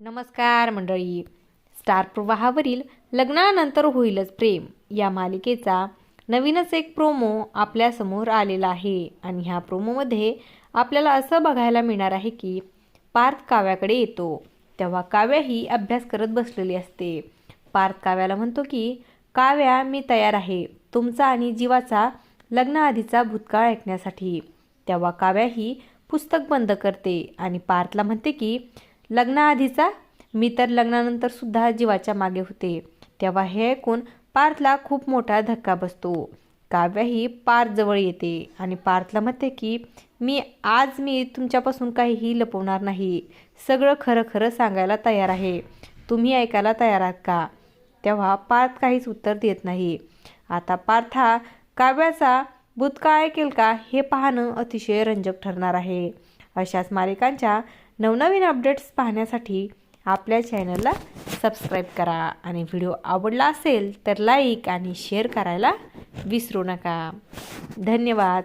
नमस्कार मंडळी. स्टार प्रवाहावरील लग्नानंतर होईलच प्रेम या मालिकेचा नवीनच एक प्रोमो आपल्यासमोर आलेला आहे आणि ह्या प्रोमोमध्ये आपल्याला असं बघायला मिळणार आहे की पार्थ काव्याकडे येतो तेव्हा काव्या ही अभ्यास करत बसलेली असते. पार्थ काव्याला म्हणतो की काव्या, मी तयार आहे तुमचा आणि जीवाचा लग्नाआधीचा भूतकाळ ऐकण्यासाठी. तेव्हा काव्या ही पुस्तक बंद करते आणि पार्थला म्हणते की लग्नाआधीचा, मी तर लग्नानंतर सुद्धा जीवाच्या मागे होते. तेव्हा हे ऐकून पार्थला खूप मोठा धक्का बसतो. काव्या ही पार्थ जवळ येते आणि पार्थला म्हणते की मी तुमच्यापासून काहीही लपवणार नाही, सगळं खरं खरं सांगायला तयार आहे, तुम्ही ऐकायला तयार आहात का. तेव्हा पार्थ काहीच उत्तर देत नाही. आता पार्थ हा काव्याचा भूतकाळ ऐकेल का हे पाहणं अतिशय रंजक ठरणार आहे. अशाच मालिकांच्या नवनवीन अपडेट्स पाहण्यासाठी आपल्या चॅनलला सबस्क्राईब करा आणि व्हिडिओ आवडला असेल तर लाईक आणि शेअर करायला विसरू नका. धन्यवाद.